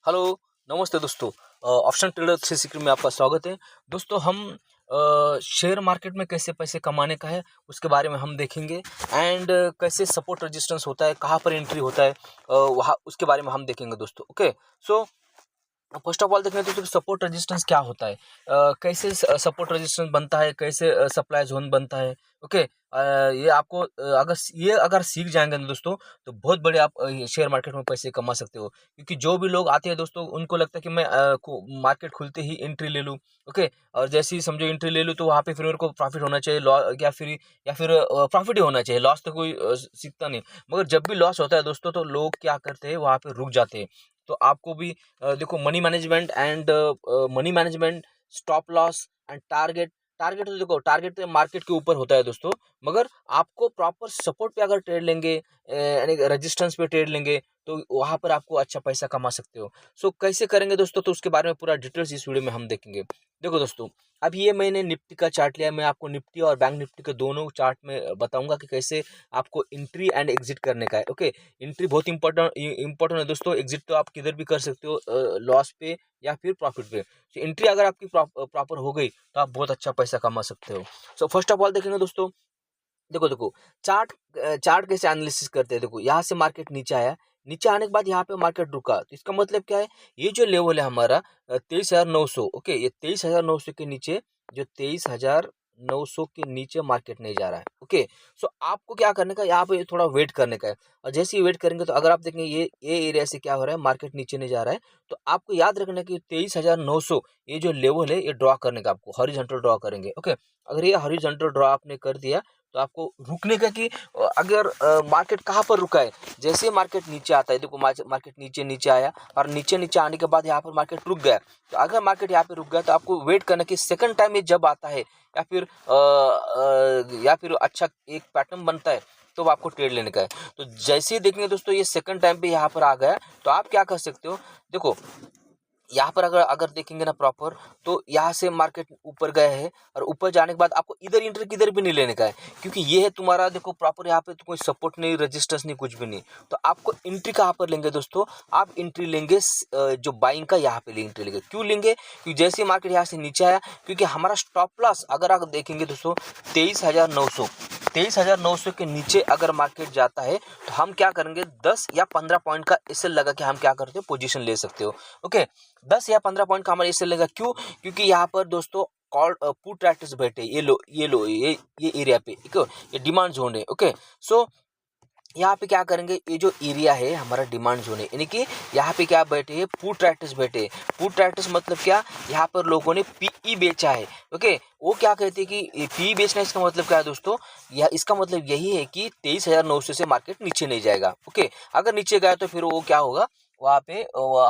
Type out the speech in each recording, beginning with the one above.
Hello, नमस्ते दोस्तों। Option trader 360 में आपका स्वागत है। दोस्तों हम शेयर मार्केट में कैसे पैसे कमाने का है उसके बारे में हम देखेंगे एंड कैसे सपोर्ट रेजिस्टेंस होता है, कहाँ पर एंट्री होता है, वहाँ उसके बारे में हम देखेंगे दोस्तों। Okay, so first of all देखें तो सपोर्ट रेजिस्टेंस क्या होता है, कैसे सपोर्ट रेजिस्टेंस बनता है, कैसे सप्लाई जोन बनता है। ओके, ये आपको अगर सीख जाएंगे ना दोस्तों, तो बहुत बड़े आप शेयर मार्केट में पैसे कमा सकते हो। क्योंकि जो भी लोग आते हैं दोस्तों, उनको लगता है कि मैं मार्केट खुलते ही एंट्री ले लूँ। ओके, और जैसे ही समझो एंट्री ले लूँ तो वहाँ पे फिर मेरे को प्रॉफिट होना चाहिए, या फिर प्रॉफिट ही होना चाहिए, लॉस तो कोई सीखता नहीं। मगर जब भी लॉस होता है दोस्तों, तो लोग क्या करते हैं, वहाँ पे रुक जाते हैं। तो आपको भी देखो, money management, stop loss and target. Target तो देखो, टारगेट तो मार्केट के ऊपर होता है दोस्तों। मगर आपको प्रॉपर सपोर्ट पे अगर ट्रेड लेंगे, यानी रेजिस्टेंस पे ट्रेड लेंगे, तो वहां पर आपको अच्छा पैसा कमा सकते हो। सो कैसे करेंगे दोस्तों, तो उसके बारे में पूरा डिटेल्स इस वीडियो में हम देखेंगे। देखो दोस्तों, अब ये मैंने निफ्टी का चार्ट लिया है। मैं आपको निफ्टी और बैंक निफ्टी के दोनों चार्ट में बताऊंगा कि कैसे आपको एंट्री एंड एग्जिट करने का है। ओके, एंट्री बहुत इंपॉर्टेंट है दोस्तों। एग्जिट तो आप किधर भी कर सकते हो, लॉस पे या फिर प्रॉफिट पे। तो एंट्री अगर आपकी प्रॉपर हो गई, तो आप बहुत अच्छा पैसा कमा सकते हो। सो फर्स्ट ऑफ ऑल देखेंगे दोस्तों, देखो देखो, चार्ट कैसे एनालिसिस करते हैं। देखो, यहाँ से मार्केट नीचे आया, नीचे आने के बाद यहाँ पे मार्केट रुका, तो इसका मतलब क्या है, ये जो लेवल है हमारा 23,900। ओके, ये 23,900 के नीचे, जो 23,900 के नीचे मार्केट नहीं जा रहा है। ओके, सो आपको क्या करने का, यहाँ पे थोड़ा वेट करने का है। और जैसे ही वेट करेंगे, तो अगर आप देखेंगे ये एरिया से क्या हो रहा है, मार्केट नीचे नहीं जा रहा है, तो आपको याद रखना है कि 23,900 ये जो लेवल है, ये ड्रॉ करने का, आपको हॉरिजॉन्टल ड्रॉ करेंगे। ओके, अगर ये हॉरिजॉन्टल ड्रॉ आपने कर दिया, तो आपको रुकने का कि अगर मार्केट कहाँ पर रुका है। जैसे मार्केट नीचे आता है, देखो मार्केट नीचे नीचे आया, और नीचे नीचे आने के बाद यहाँ पर मार्केट रुक गया। तो अगर मार्केट यहाँ पे रुक गया, तो आपको वेट करना कि सेकंड टाइम ये जब आता है, या फिर अच्छा एक पैटर्न बनता है, तो आपको ट्रेड लेने का है। तो जैसे ही देखेंगे दोस्तों, ये सेकंड टाइम पे यहाँ पर आ गया, तो आप क्या कर सकते हो। देखो, यहाँ पर अगर अगर देखेंगे ना प्रॉपर, तो यहाँ से मार्केट ऊपर गया है, और ऊपर जाने के बाद आपको इधर इंटर किधर भी नहीं लेने का है। क्योंकि ये है तुम्हारा, देखो प्रॉपर यहाँ पे तो कोई सपोर्ट नहीं, रेजिस्टेंस नहीं, कुछ भी नहीं। तो आपको एंट्री कहाँ पर लेंगे दोस्तों, आप एंट्री लेंगे जो बाइंग का, यहाँ पे एंट्री लेंगे। क्यों लेंगे, क्योंकि जैसे ही मार्केट यहाँ से नीचे आया, क्योंकि हमारा स्टॉप लॉस अगर आप देखेंगे दोस्तों, 23,900 के नीचे अगर मार्केट जाता है, तो हम क्या करेंगे, 10 या 15 पॉइंट का एसएल लगा के हम क्या करते हो, पोजीशन ले सकते हो। ओके, 10 या 15 पॉइंट का हमारा एसएल लेगा। क्यों, क्योंकि यहाँ पर दोस्तों कॉल पुट ट्रैक्टर्स बैठे, ये एरिया पे, ठीक है, ये डिमांड जोन है। ओके, सो यहाँ पे क्या करेंगे, ये जो एरिया है हमारा डिमांड जोन है, यानी कि यहाँ पे क्या बैठे हैं, पुट ट्रैक्टर्स बैठे हैं। पुट ट्रैक्टर्स मतलब क्या, यहाँ पर लोगों ने पीई बेचा है। ओके, वो क्या कहते हैं कि पीई बेचना, इसका मतलब क्या है दोस्तों, यह इसका मतलब यही है कि 23,900 से मार्केट नीचे नहीं जाएगा। ओके, अगर नीचे गया, तो फिर वो क्या होगा, वहाँ पे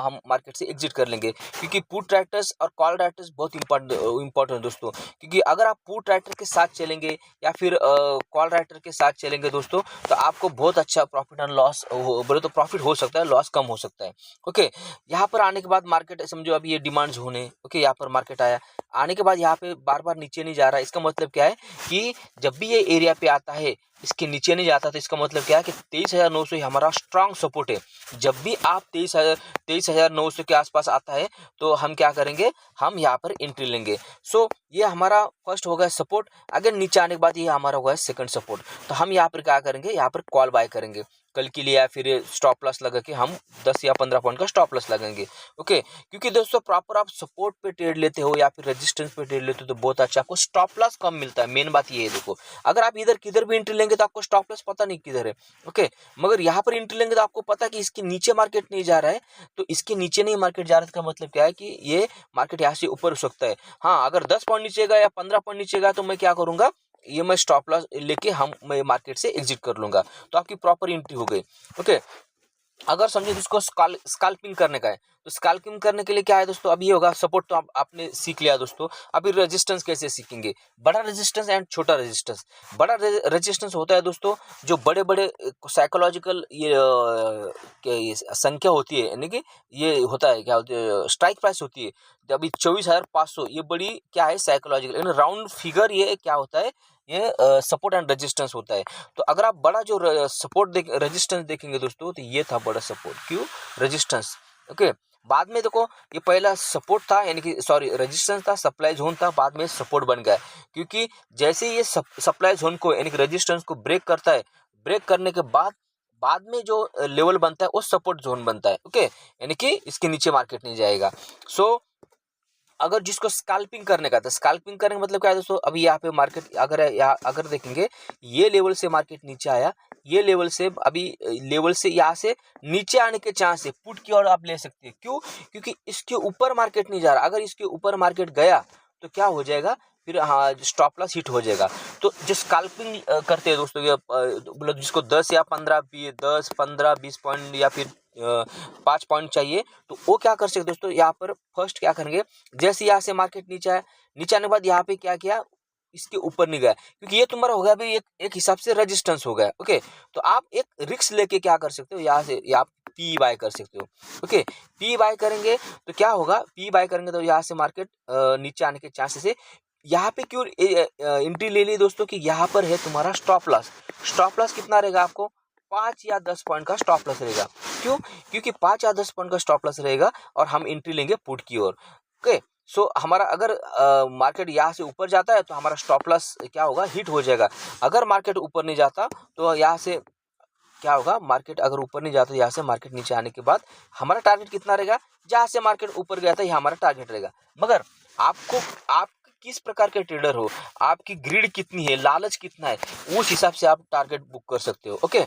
हम मार्केट से एग्जिट कर लेंगे। क्योंकि पुट ट्रैक्टर्स और कॉल ट्रैक्टर्स बहुत इंपॉर्टेंट दोस्तों। क्योंकि अगर आप पुट ट्रैक्टर के साथ चलेंगे, या फिर कॉल राइटर के साथ चलेंगे दोस्तों, तो आपको बहुत अच्छा प्रॉफिट एंड लॉस, बोले तो प्रॉफिट हो सकता है, लॉस कम हो सकता है। ओके, यहाँ पर आने के बाद मार्केट समझो अभी ये डिमांड जोन है। ओके, यहाँ पर मार्केट आया, आने के बाद यहाँ पे बार बार नीचे नहीं जा रहा है। इसका मतलब क्या है कि जब भी ये एरिया पे आता है, इसके नीचे नहीं जाता, तो इसका मतलब क्या है कि 23,900 हमारा स्ट्रांग सपोर्ट है। जब भी आप 23,900 के आसपास आता है, तो हम क्या करेंगे, हम यहाँ पर एंट्री लेंगे। सो ये हमारा फर्स्ट हो गया सपोर्ट। अगर नीचे आने के बाद ये हमारा होगा सेकंड सपोर्ट, तो हम यहाँ पर क्या करेंगे, यहाँ पर कॉल बाय करेंगे कल के लिए, या फिर स्टॉप लॉस लगा के हम 10 या 15 पॉइंट का स्टॉप लॉस लगाएंगे। ओके, क्योंकि दोस्तों प्रॉपर आप सपोर्ट पे ट्रेड लेते हो या फिर रेजिस्टेंस पे ट्रेड लेते हो, तो बहुत अच्छा आपको स्टॉप लॉस कम मिलता है। मेन बात ये है, देखो अगर आप इधर किधर भी एंट्री लेंगे, तो आपको स्टॉप लॉस पता नहीं किधर है। ओके, मगर यहाँ पर एंट्री लेंगे, तो आपको पता है कि इसके नीचे मार्केट नहीं जा रहा है। तो इसके नीचे नहीं मार्केट जा रहा है, इसका मतलब क्या है कि ये मार्केट यहाँ से ऊपर हो सकता है। हाँ, अगर 10 पॉइंट नीचे गया या 15 पॉइंट नीचे गया, तो मैं क्या करूंगा, ये मैं स्टॉप लॉस लेके मैं मार्केट से एग्जिट कर लूंगा। तो आपकी प्रॉपर एंट्री हो गई। ओके, अगर समझे जिसको स्कैल्पिंग करने का है, तो स्कैल्पिंग करने के लिए क्या है दोस्तों, अभी ये होगा सपोर्ट, तो आपने सीख लिया दोस्तों। अभी रेजिस्टेंस कैसे सीखेंगे, बड़ा रेजिस्टेंस एंड छोटा रेजिस्टेंस। बड़ा रेजिस्टेंस होता है दोस्तों, जो बड़े बड़े साइकोलॉजिकल ये संख्या होती है, यानी कि ये होता है, क्या होती है, स्ट्राइक प्राइस होती है। जब अभी 24,500, ये बड़ी क्या है, साइकोलॉजिकल राउंड फिगर, ये क्या होता है, ये सपोर्ट एंड रेजिस्टेंस होता है। तो अगर आप बड़ा जो सपोर्ट रेजिस्टेंस देखेंगे दोस्तों, तो ये था बड़ा सपोर्ट। क्यों, रेजिस्टेंस। ओके, बाद में देखो ये पहला सपोर्ट था, यानी कि सॉरी रेजिस्टेंस था, सप्लाई जोन था, बाद में सपोर्ट बन गया, क्योंकि जैसे ये सप्लाई जोन को यानी कि रेजिस्टेंस को ब्रेक करता है, ब्रेक करने के बाद में जो लेवल बनता है वो सपोर्ट जोन बनता है। ओके, यानी कि इसके नीचे मार्केट नहीं जाएगा। सो अगर जिसको स्कैल्पिंग करने का था, स्कैल्पिंग करने का मतलब क्या है दोस्तों, अभी यहाँ पे मार्केट अगर देखेंगे ये लेवल से मार्केट नीचे आया, ये लेवल से अभी लेवल से यहाँ से नीचे आने के चांस है, पुट की ओर आप ले सकते हैं। क्यों? क्योंकि इसके ऊपर मार्केट नहीं जा रहा, अगर इसके ऊपर मार्केट गया तो क्या हो जाएगा, फिर हाँ स्टॉप लॉस हिट हो जाएगा। तो जो स्कैल्पिंग करते हैं दोस्तों, ये मतलब जिसको 10 या 15 10 15 20 पॉइंट या फिर 5 पॉइंट चाहिए, तो वो क्या कर सकते दोस्तों, यहाँ पर फर्स्ट क्या करेंगे, जैसे यहाँ से मार्केट नीचे आया, नीचे आने के बाद यहाँ पे क्या किया, इसके ऊपर नहीं गया, क्योंकि ये तुम्हारा हो गया भाई एक हिसाब से रेजिस्टेंस हो गया। ओके, तो आप एक रिस्क लेके क्या कर सकते हो, यहाँ से आप पी बाय कर सकते हो। ओके, पी बाय करेंगे तो क्या होगा, पी बाय करेंगे तो यहाँ से मार्केट नीचे आने के चांसेस है। यहाँ पे क्यों एंट्री ले ली दोस्तों, कि यहाँ पर है तुम्हारा स्टॉप लॉस। स्टॉप लॉस कितना रहेगा आपको, 5 या 10 पॉइंट का स्टॉप लॉस रहेगा। क्यों? क्योंकि 5 या 10 पॉइंट का स्टॉप लॉस रहेगा और हम एंट्री लेंगे पुट की ओर। ओके, सो हमारा अगर मार्केट यहाँ से ऊपर जाता है तो हमारा स्टॉप लॉस क्या होगा, हिट हो जाएगा। अगर मार्केट ऊपर नहीं जाता तो यहाँ से क्या होगा, मार्केट अगर ऊपर नहीं जाता, यहाँ से मार्केट नीचे आने के बाद हमारा टारगेट कितना रहेगा, जहाँ से मार्केट ऊपर गया था ये हमारा टारगेट रहेगा। मगर आपको आप किस प्रकार के ट्रेडर हो, आपकी ग्रिड कितनी है, लालच कितना है, उस हिसाब से आप टारगेट बुक कर सकते हो। ओके,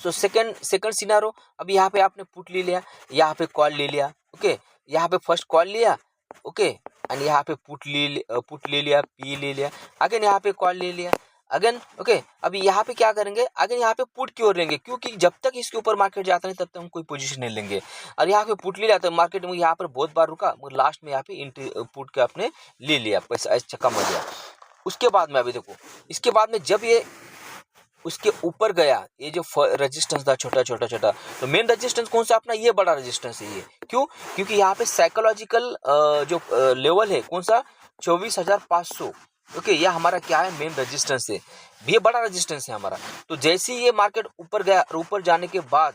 सो सेकंड सिनारो, अब यहाँ पे आपने पुट ले लिया, यहाँ पे कॉल ले लिया। ओके, यहाँ पे फर्स्ट कॉल लिया, ओके, एंड यहाँ पे पुट ले लिया, पी ले लिया, अगेन यहाँ पे कॉल ले लिया अगेन। ओके, अभी यहाँ पे क्या करेंगे, अगेन यहाँ पे पुट की ओर लेंगे, क्योंकि जब तक इसके ऊपर मार्केट जाता नहीं तब तक हम कोई पोजीशन नहीं लेंगे। और यहाँ पे पुट ले लिया तो मार्केट में यहाँ पर बहुत बार रुका, मगर लास्ट में यहाँ पे एंट्री पुट के आपने ले लिया, पैसा ऐसा कम हो गया। उसके बाद में अभी देखो, इसके बाद में जब ये उसके ऊपर गया, ये जो रेजिस्टेंस था छोटा छोटा छोटा, तो मेन रेजिस्टेंस कौन सा अपना, ये बड़ा रेजिस्टेंस है ये। क्यों? क्योंकि यहाँ पे साइकोलॉजिकल जो लेवल है कौन सा, 24,500। ओके, ये हमारा क्या है, मेन रेजिस्टेंस है, ये बड़ा रेजिस्टेंस है हमारा। तो जैसे ही ये मार्केट ऊपर गया, ऊपर जाने के बाद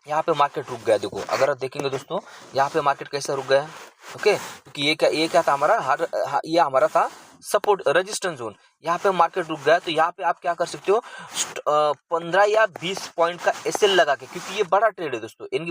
यहाँ पे मार्केट रुक गया। देखो अगर आप देखेंगे दोस्तों, यहाँ पे मार्केट कैसे रुक गया। ओके, क्योंकि ये क्या था हमारा, ये हमारा था सपोर्ट रेजिस्टेंस जोन, यहाँ पे मार्केट रुक गया। तो यहाँ पे आप क्या कर सकते हो, 15 या 20 पॉइंट का एसएल लगा के, क्योंकि ये बड़ा ट्रेड है दोस्तों, इनकी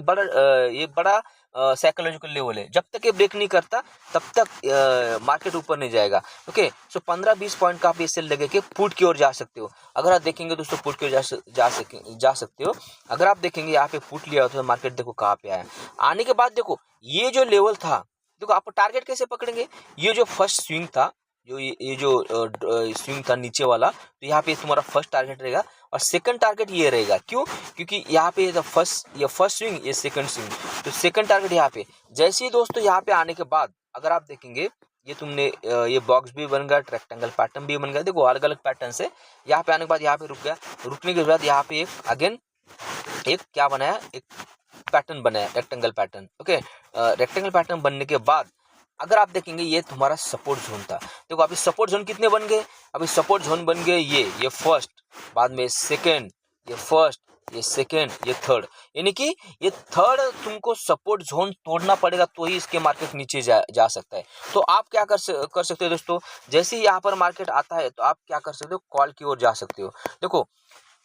ये बड़ा साइकोलॉजिकल लेवल है, जब तक ये ब्रेक नहीं करता तब तक मार्केट ऊपर नहीं जाएगा। ओके, सो 15-20 पॉइंट का आप एसएल लगे के पुट की ओर जा सकते हो। अगर आप देखेंगे दोस्तों, पुट की ओर जा सकते हो। अगर आप देखेंगे यहाँ पे पुट लिया होता है, मार्केट देखो कहाँ पे आया, आने के बाद देखो ये जो लेवल था, देखो आप टारगेट कैसे पकड़ेंगे, ये जो फर्स्ट स्विंग था, जो ये जो स्विंग था नीचे वाला, तो यहाँ पे तुम्हारा फर्स्ट टारगेट रहेगा और सेकंड टारगेट ये रहेगा। क्यों? क्योंकि यहाँ पे ये फर्स्ट स्विंग, ये सेकंड स्विंग, तो सेकंड टारगेट यहाँ पे। जैसे ही दोस्तों यहाँ पे आने के बाद अगर आप देखेंगे, ये तुमने ये बॉक्स भी बन गया, रेक्टेंगल पैटर्न भी बन गया, देखो अलग अलग पैटर्न से यहाँ पे आने के बाद यहाँ पे रुक गया, रुकने के बाद यहाँ पे एक अगेन एक क्या बनाया, एक पैटर्न बनाया, rectangle pattern. Okay, rectangle pattern बनने के बाद अगर आप देखेंगे, ये तुम्हारा सपोर्ट जोन था। देखो अभी सपोर्ट जोन कितने बन गए, अभी सपोर्ट जोन बन गए ये फर्स्ट, बाद में सेकंड, ये फर्स्ट, ये सेकंड, ये थर्ड, यानी कि ये थर्ड तुमको सपोर्ट जोन तोड़ना पड़ेगा तो ही इसके मार्केट नीचे जा सकता है। तो आप क्या कर सकते हो दोस्तों, जैसे ही यहाँ पर मार्केट आता है तो आप क्या कर सकते हो, कॉल की ओर जा सकते हो। देखो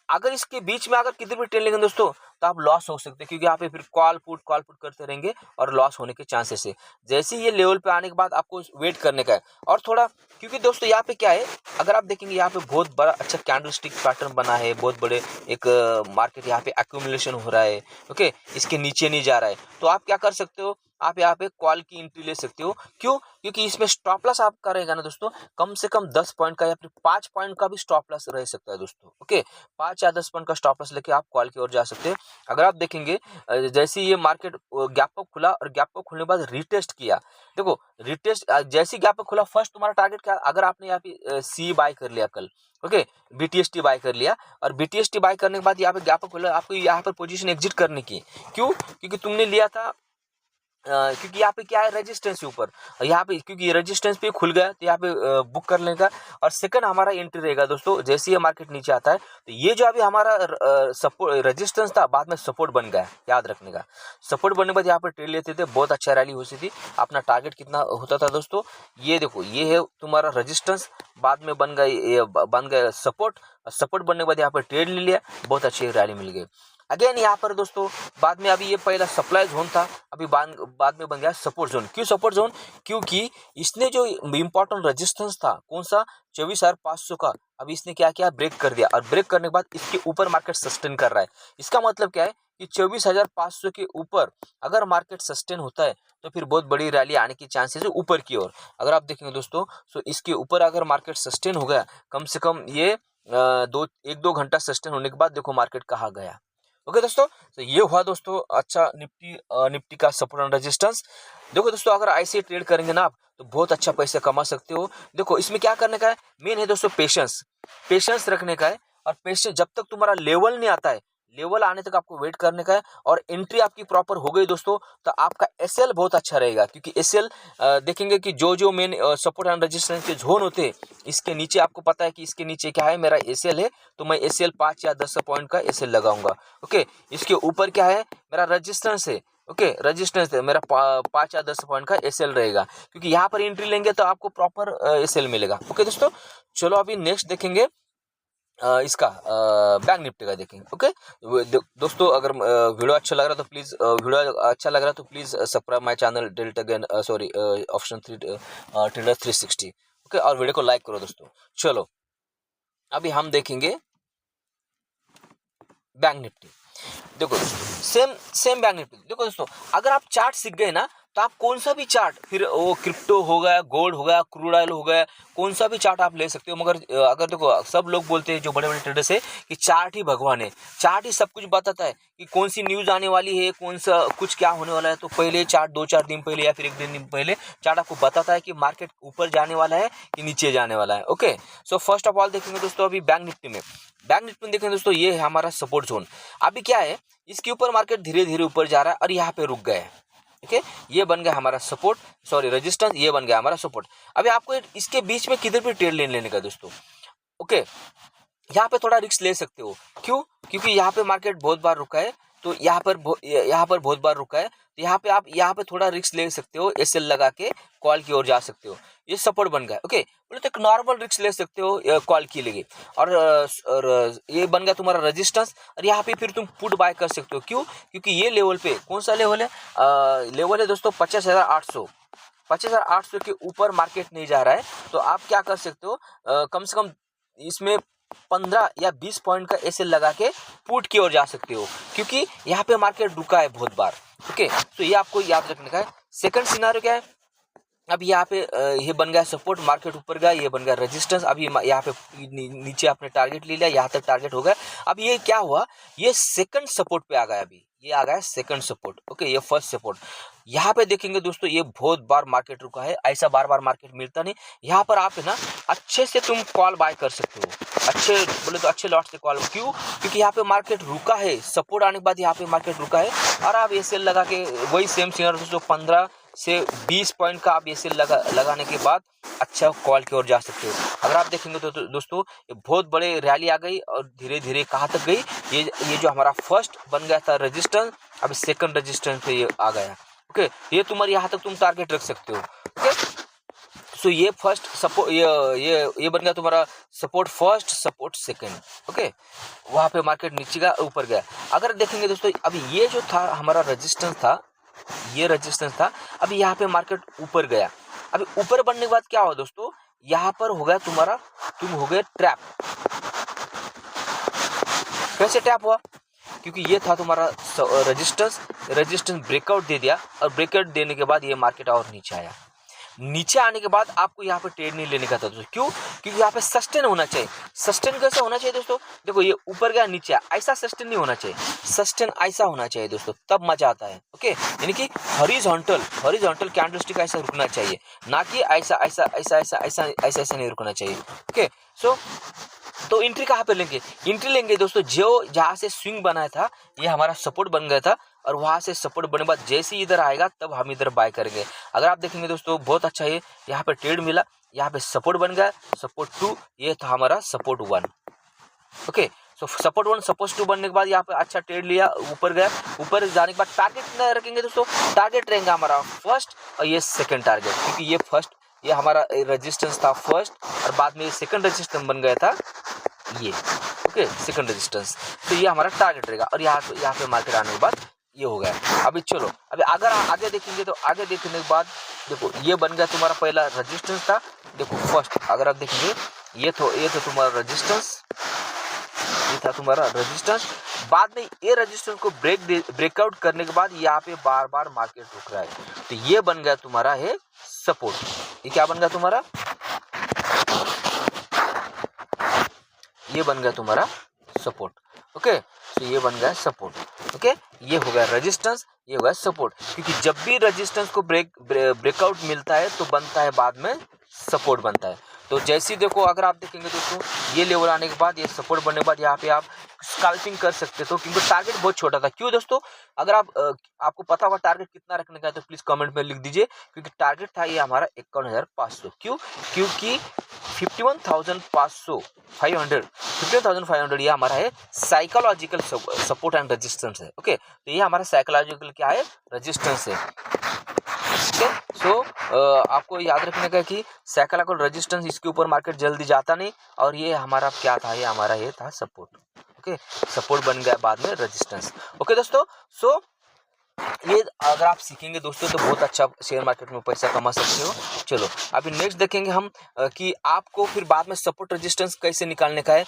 अगर इसके बीच में अगर कितने भी ट्रेड लेंगे दोस्तों तो आप लॉस हो सकते हैं, क्योंकि यहाँ पे फिर कॉल पुट करते रहेंगे और लॉस होने के चांसेस है। जैसे ही ये लेवल पे आने के बाद आपको वेट करने का है और थोड़ा, क्योंकि दोस्तों यहाँ पे क्या है, अगर आप देखेंगे यहाँ पे बहुत बड़ा अच्छा कैंडलस्टिक पैटर्न बना है, बहुत बड़े एक मार्केट यहाँ पे एक्यूमुलेशन हो रहा है। ओके, इसके नीचे नहीं जा रहा है, तो आप क्या कर सकते हो, आप यहाँ पे कॉल की एंट्री ले सकते हो। क्यों? क्योंकि इसमें स्टॉप लॉस आपका रहेगा ना दोस्तों, कम से कम 10 पॉइंट का या फिर 5 पॉइंट का भी स्टॉप लॉस रह सकता है दोस्तों। ओके, 5 या 10 पॉइंट का स्टॉप लॉस लेके आप कॉल की ओर जा सकते हैं। अगर आप देखेंगे जैसे ये मार्केट गैप अप खुला और गैप अप खुलने के बाद रिटेस्ट किया, देखो रिटेस्ट जैसे गैप अप खुला, फर्स्ट तुम्हारा टारगेट क्या, अगर आपने यहाँ पे सी बाय कर लिया कल, ओके, बीटीएसटी बाय कर लिया और बीटीएसटी बाय करने के बाद यहाँ पे गैप अप खुला, आपको यहाँ पर पोजीशन एग्जिट करने की। क्यों? क्योंकि तुमने लिया था क्योंकि यहाँ पे क्या है, रेजिस्टेंस के ऊपर, यहाँ पे क्योंकि रेजिस्टेंस पे खुल गया तो यहाँ पे बुक कर लेगा। और सेकंड हमारा एंट्री रहेगा दोस्तों, जैसे ये मार्केट नीचे आता है तो ये जो अभी हमारा सपोर्ट रेजिस्टेंस था बाद में सपोर्ट बन गया, याद रखने का। सपोर्ट बनने के बाद यहाँ पर ट्रेड लेते थे, बहुत अच्छा रैली होती थी। अपना टारगेट कितना होता था दोस्तों, ये देखो ये है तुम्हारा रेजिस्टेंस, बाद में बन गया सपोर्ट। सपोर्ट बनने के बाद यहाँ पर ट्रेड ले लिया, बहुत अच्छी रैली मिल गई। अगेन यहाँ पर दोस्तों बाद में, अभी ये पहला सप्लाई जोन था, अभी बाद में बन गया सपोर्ट जोन। क्यों सपोर्ट जोन, क्योंकि इसने जो इम्पोर्टेंट रेजिस्टेंस था कौन सा, 24,500 का, अभी इसने क्या किया, ब्रेक कर दिया। और ब्रेक करने के बाद इसके ऊपर मार्केट सस्टेन कर रहा है। इसका मतलब क्या है कि 24,500 के ऊपर अगर मार्केट सस्टेन होता है तो फिर बहुत बड़ी रैली आने की चांसेस है ऊपर की ओर। अगर आप देखेंगे दोस्तों, तो इसके ऊपर अगर मार्केट सस्टेन हो गया, कम से कम ये 1-2 घंटा सस्टेन होने के बाद देखो मार्केट कहाँ गया। ओके दोस्तों, तो ये हुआ दोस्तों अच्छा निफ्टी का सपोर्ट एंड रेजिस्टेंस। देखो दोस्तों, अगर ऐसे ट्रेड करेंगे ना आप तो बहुत अच्छा पैसे कमा सकते हो। देखो इसमें क्या करने का है, मेन है दोस्तों पेशेंस रखने का है। और पेशेंस जब तक तुम्हारा लेवल नहीं आता है, लेवल आने तक आपको वेट करने का है। और एंट्री आपकी प्रॉपर हो गई दोस्तों, तो आपका एसएल बहुत अच्छा रहेगा। क्योंकि एसएल देखेंगे कि जो मेन सपोर्ट एंड रेजिस्टेंस के जोन होते हैं, इसके नीचे आपको पता है कि इसके नीचे क्या है, मेरा एसएल है, तो मैं एसएल 5 या 10 पॉइंट का एसएल लगाऊंगा। ओके, इसके ऊपर क्या है, मेरा रेजिस्टेंस है। ओके, रेजिस्टेंस है मेरा 5 या 10 पॉइंट का एसएल रहेगा, क्योंकि यहाँ पर एंट्री लेंगे तो आपको प्रॉपर एसएल मिलेगा। ओके दोस्तों, चलो अभी नेक्स्ट देखेंगे इसका बैंक निफ्टी का देखेंगे। ओके दोस्तों, अगर वीडियो अच्छा लग रहा तो please subscribe my channel option 3 trader 360। Okay, और वीडियो को लाइक करो दोस्तों। चलो अभी हम देखेंगे बैंक निफ्टी। देखो सेम बैंक निफ्टी। देखो दोस्तों, अगर आप चार्ट सीख गए ना तो आप कौन सा भी चार्ट, फिर वो क्रिप्टो हो गया, गोल्ड हो गया, क्रूड ऑयल हो गया, कौन सा भी चार्ट आप ले सकते हो। मगर अगर देखो, सब लोग बोलते हैं जो बड़े बड़े ट्रेडर्स है कि चार्ट ही भगवान है, चार्ट ही सब कुछ बताता है कि कौन सी न्यूज आने वाली है, कौन सा कुछ क्या होने वाला है। तो पहले चार्ट 2-4 दिन पहले या फिर 1 दिन पहले चार्ट आपको बताता है कि मार्केट ऊपर जाने वाला है कि नीचे जाने वाला है। Okay, so first of all देखेंगे दोस्तों, अभी बैंक निफ्टी में देखेंगे दोस्तों, ये है हमारा सपोर्ट जोन। अभी क्या है, इसके ऊपर मार्केट धीरे धीरे ऊपर जा रहा है और यहाँ पे रुक गया है। ओके, ये बन गया हमारा रेजिस्टेंस, ये बन गया हमारा सपोर्ट। अभी आपको इसके बीच में किधर भी ट्रेड लेने का दोस्तों। ओके, यहाँ पे थोड़ा रिस्क ले सकते हो। क्यों, क्योंकि यहाँ पे मार्केट बहुत बार रुका है, तो यहाँ पर बहुत बार रुका है, तो यहाँ पे थोड़ा रिस्क ले सकते हो, एसएल लगा के कॉल की ओर जा सकते हो। ये सपोर्ट बन गया। ओके, बोले तो एक नॉर्मल रिस्क ले सकते हो कॉल की लेके। और ये बन गया तुम्हारा रेजिस्टेंस, और यहाँ पे फिर तुम पुट बाय कर सकते हो। क्यों, क्योंकि ये लेवल पे कौन सा लेवल है, लेवल है दोस्तों 25,800 के ऊपर मार्केट नहीं जा रहा है। तो आप क्या कर सकते हो, कम से कम इसमें 15 या 20 पॉइंट का एसएल लगा के पुट की ओर जा सकते हो, क्योंकि यहाँ पे मार्केट रुका है बहुत बार। ओके, तो ये आपको याद रखने का है। सेकंड सिनारियो क्या है, अब यहाँ पे ये बन गया सपोर्ट, मार्केट ऊपर गया, ये बन गया रेजिस्टेंस। अभी यहाँ पे नीचे आपने टारगेट ले लिया, यहाँ तक टारगेट हो गया। अब ये क्या हुआ, ये सेकंड सपोर्ट पे आ गया। अभी ये आ गया सेकंड सपोर्ट। ओके, ये फर्स्ट सपोर्ट। यहाँ पे देखेंगे दोस्तों, ये बहुत बार मार्केट रुका है, ऐसा बार बार मार्केट मिलता नहीं। यहाँ पर आप है ना अच्छे से तुम कॉल बाय कर सकते हो, अच्छे बोले तो अच्छे लॉट से कॉल। क्यों, क्योंकि यहाँ पे मार्केट रुका है, सपोर्ट आने के बाद यहाँ पे मार्केट रुका है, और आप एसएल लगा के वही सेम सीनर दोस्तों 15 से 20 पॉइंट का आप एसएल लगाने के बाद अच्छा कॉल की ओर जा सकते हो। अगर आप देखेंगे तो दोस्तों, ये बहुत बड़े रैली आ गई और धीरे धीरे कहाँ तक गई, ये जो हमारा फर्स्ट बन गया था रेजिस्टेंस, अभी सेकंड रेजिस्टेंस पे ये आ गया। ओके, ये तुम्हारे यहाँ तक तुम टारगेट रख सकते हो। ओके, सो ये फर्स्ट सपोर्ट, ये बन गया तुम्हारा support first, support second. Okay, वहाँ पे मार्केट नीचे का ऊपर गया। अगर देखेंगे दोस्तों, अभी ये जो था हमारा रेजिस्टेंस था, ये रेजिस्टेंस था, अभी यहाँ पे मार्केट ऊपर गया। अभी ऊपर बढ़ने के बाद क्या हुआ दोस्तों, यहाँ पर हो गया तुम हो गए ट्रैप। कैसे ट्रैप हुआ, क्योंकि ये था तुम्हारा रेजिस्टेंस ब्रेकआउट दे दिया, और ब्रेकआउट देने के बाद ये मार्केट और नीचे आया। नीचे आने के बाद आपको यहाँ पे ट्रेड नहीं लेने का था दोस्तों। क्यों, क्योंकि यहाँ पे सस्टेन होना चाहिए। सस्टेन कैसे होना चाहिए दोस्तों, देखो ये ऊपर गया नीचे, ऐसा सस्टेन नहीं होना चाहिए, सस्टेन ऐसा होना चाहिए दोस्तों, तब मजा आता है। ओके, यानी कि हॉरिजॉन्टल कैंडलस्टिक ऐसा रुकना चाहिए, ना कि ऐसा नहीं रुकना चाहिए। ओके, सो तो एंट्री कहाँ पे लेंगे, दोस्तों जो जहाँ से स्विंग बनाया था, ये हमारा सपोर्ट बन गया था, और वहाँ से सपोर्ट बनने के बाद जैसे ही इधर आएगा तब हम इधर बाय करेंगे। अगर आप देखेंगे दोस्तों बहुत अच्छा है, यहाँ पे ट्रेड मिला, यहाँ पे सपोर्ट बन गया, सपोर्ट 2, ये था हमारा सपोर्ट 1। ओके, सो सपोर्ट 1 सपोर्ट 2 बनने के बाद यहाँ पे अच्छा ट्रेड लिया, ऊपर गया, ऊपर जाने के बाद टारगेट कितना रखेंगे दोस्तों, टारगेट रहेगा हमारा फर्स्ट और ये सेकंड टारगेट, क्योंकि ये फर्स्ट, ये हमारा रेजिस्टेंस था फर्स्ट और बाद में ये सेकंड रेजिस्टेंस बन गया था ये। ओके, सेकंड रेजिस्टेंस, तो ये हमारा टारगेट रहेगा और यहाँ पे मार्केट आने के बाद ये हो गया। अभी चलो, अभी अगर आगे देखेंगे तो आगे देखने के बाद देखो ये बन गया तुम्हारा पहला रेजिस्टेंस था। देखो फर्स्ट अगर आप देखेंगे ये तो तुम्हारा रेजिस्टेंस, ये था तुम्हारा रेजिस्टेंस, बाद में ये रेजिस्टेंस को ब्रेकआउट करने के बाद यहाँ पे बार बार मार्केट रुक रहा है, तो ये बन गया तुम्हारा है सपोर्ट। ये क्या बन गया तुम्हारा, ये बन गया तुम्हारा सपोर्ट। ओके, तो ये बन गया सपोर्ट। ओके, ये हो गया रेजिस्टेंस, ये हो गया सपोर्ट, क्योंकि जब भी रेजिस्टेंस को ब्रेकआउट मिलता है तो बनता है बाद में सपोर्ट बनता है। तो जैसे ही देखो अगर आप देखेंगे दोस्तों ये लेवल आने के बाद, ये सपोर्ट बनने के बाद यहाँ पे आप स्कैल्पिंग कर सकते हो, क्योंकि टारगेट बहुत छोटा था। क्यों दोस्तों, अगर आपको पता होगा टारगेट कितना रखने का है तो प्लीज कमेंट में लिख दीजिए, क्योंकि टारगेट था ये हमारा 51,500। क्यों, क्योंकि 51,500 ये हमारा है साइकोलॉजिकल सपोर्ट एंड रेजिस्टेंस है। ओके, तो ये हमारा साइकोलॉजिकल क्या है, रेजिस्टेंस है। ओके, सो आपको याद रखने का कि साइकोलॉजिकल रेजिस्टेंस, इसके ऊपर मार्केट जल्दी जाता नहीं, और ये हमारा क्या था, ये हमारा ये था सपोर्ट। ओके, सपोर्ट बन गया बाद में रेजिस्टेंस। ओके दोस्तों, सो ये अगर आप सीखेंगे दोस्तों तो बहुत अच्छा शेयर मार्केट में पैसा कमा सकते हो। चलो अभी नेक्स्ट देखेंगे हम कि आपको फिर बाद में सपोर्ट रेजिस्टेंस कैसे निकालने का है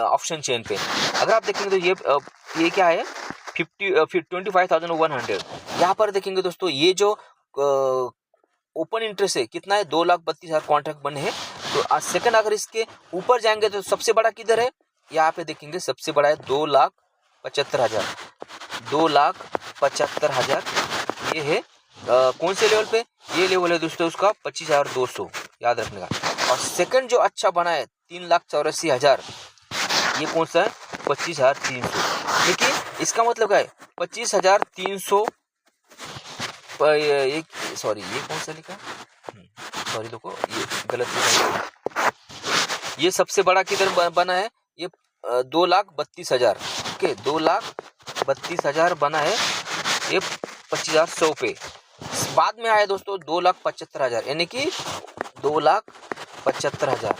ऑप्शन चेन पे। अगर आप देखेंगे तो ये क्या है 25,100। यहाँ पर देखेंगे दोस्तों ये जो ओपन इंटरेस्ट है कितना है, 2,32,000 कॉन्ट्रैक्ट बने हैं। तो सेकंड अगर इसके ऊपर जाएंगे तो सबसे बड़ा किधर है, यहाँ पे देखेंगे सबसे बड़ा है 2,75,000। 2,75,000 ये है कौन से लेवल पे, ये लेवल है दोस्तों उसका 25,200, याद रखने का। और सेकंड जो अच्छा बना है 3,84,000, ये कौन सा है 25,300। लेकिन इसका मतलब क्या है 25,300, ये सॉरी ये कौन सा लिखा, सॉरी देखो ये गलत लिखा, ये सबसे बड़ा किधर बना है, ये 2,32,000। ओके, 2,32,000 बना है ये 25,100 पे। बाद में आया दोस्तों 2,75,000, यानी कि 2,75,000।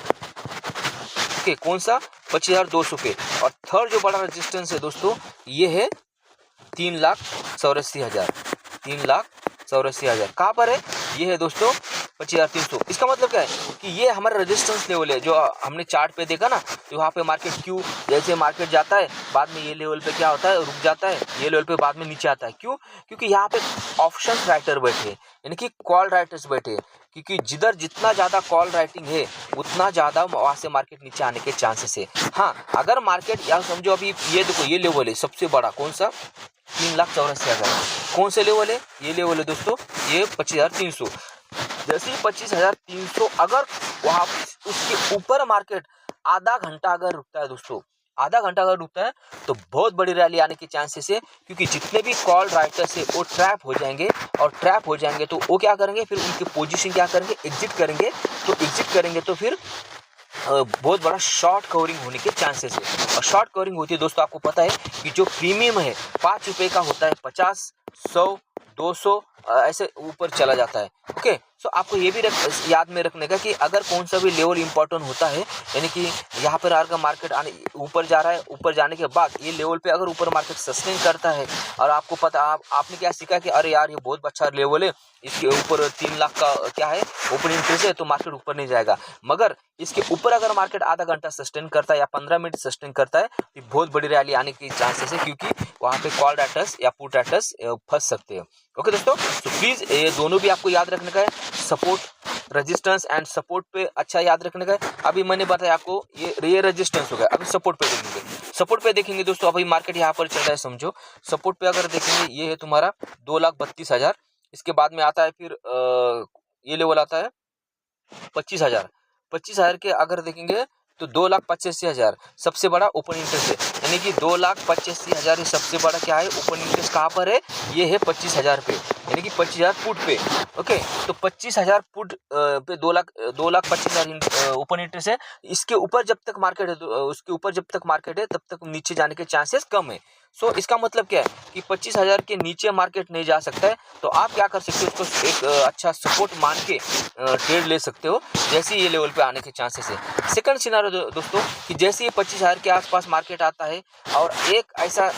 ओके, कौन सा 25,200 पे। और थर्ड जो बड़ा रेजिस्टेंस है दोस्तों ये है 3,84,000। 3,84,000 कहाँ पर है, ये है दोस्तों 25,300। इसका मतलब क्या है कि ये हमारा रेजिस्टेंस लेवल है जो हमने चार्ट पे देखा ना, तो यहाँ पे मार्केट क्यों जैसे मार्केट जाता है बाद में ये लेवल पे क्या होता है, रुक जाता है, ये लेवल पे बाद में नीचे आता है। क्यों, क्योंकि यहाँ पे ऑप्शन राइटर बैठे, यानी कि कॉल राइटर्स बैठे, क्योंकि जिधर जितना ज़्यादा कॉल राइटिंग है उतना ज़्यादा वहाँ से मार्केट नीचे आने के चांसेस है। हाँ, अगर मार्केट या समझो अभी ये देखो ये लेवल है सबसे बड़ा कौन सा 3,84,000, कौन से लेवल है, ये लेवल है दोस्तों ये 25,300। जैसे 25,300 अगर वहाँ उसके ऊपर मार्केट आधा घंटा अगर रुकता है दोस्तों, आधा घंटा अगर रुकता है तो बहुत बड़ी रैली आने के चांसेस है, क्योंकि जितने भी कॉल राइटर्स है वो ट्रैप हो जाएंगे, और ट्रैप हो जाएंगे तो वो क्या करेंगे, फिर उनकी पोजीशन क्या करेंगे, एग्जिट करेंगे। तो एग्जिट करेंगे तो फिर बहुत बड़ा शॉर्ट कवरिंग होने के चांसेस है। और शॉर्ट कवरिंग होती है दोस्तों, आपको पता है कि जो प्रीमियम है 5 रुपये का होता है, 50, 100, 200 ऐसे ऊपर चला जाता है। ओके, सो आपको ये भी याद में रखने का कि अगर कौन सा भी लेवल इंपॉर्टेंट होता है, यानी कि यहाँ पर अगर मार्केट आने ऊपर जा रहा है, ऊपर जाने के बाद ये लेवल पे अगर ऊपर मार्केट सस्टेन करता है, और आपको पता आपने क्या सीखा कि अरे यार ये बहुत अच्छा लेवल है, इसके ऊपर 3 लाख का क्या है ओपन इंटरेस्ट है, तो मार्केट ऊपर नहीं जाएगा। मगर इसके ऊपर अगर मार्केट आधा घंटा सस्टेन करता है या 15 मिनट सस्टेन करता है तो बहुत बड़ी रैली आने की चांसेस है, क्योंकि वहाँ पे कॉल राइटर्स या पुट राइटर्स फंस सकते हैं। ओके दोस्तों, तो प्लीज ये दोनों भी आपको याद रखने का है, सपोर्ट रेजिस्टेंस एंड सपोर्ट पे अच्छा याद रखने का है। अभी मैंने बताया आपको ये रेजिस्टेंस हो गया, अभी सपोर्ट पे देखेंगे। सपोर्ट पे देखेंगे दोस्तों, अभी मार्केट यहाँ पर चल रहा है समझो, सपोर्ट पे अगर देखेंगे ये है तुम्हारा 2,32,000। इसके बाद में आता है फिर ये लेवल आता है 25,000। 25,000 के अगर देखेंगे तो 2,85,000 सबसे बड़ा ओपन इंटरेस्ट है, यानी कि 2,85,000 सबसे बड़ा क्या है ओपन इंटरेस्ट कहाँ पर है, ये है 25,000 पे, यानी कि 25,000 पुट पे। ओके, तो 25,000 पुट पे 2,25,000 ओपन इंटरेस्ट है। इसके ऊपर जब तक मार्केट है उसके ऊपर जब तक मार्केट है तब तक नीचे जाने के चांसेस कम है। सो इसका मतलब क्या है कि 25,000 के नीचे मार्केट नहीं जा सकता है, तो आप क्या कर सकते हो, उसको एक अच्छा सपोर्ट मान के ट्रेड ले सकते हो जैसे ये लेवल पे आने के चांसेस है। सेकंड सिनारियो दोस्तों कि जैसे ये 25,000 के आसपास मार्केट आता है और एक ऐसा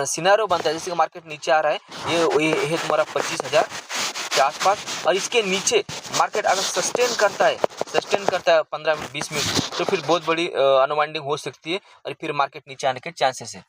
सिनारियो बनता है जैसे कि मार्केट नीचे आ रहा है, ये है तुम्हारा 25,000 के आसपास, और इसके नीचे मार्केट अगर सस्टेन करता है 15-20 मिनट, तो फिर बहुत बड़ी अनवाइंडिंग हो सकती है और फिर मार्केट नीचे आने के चांसेस है।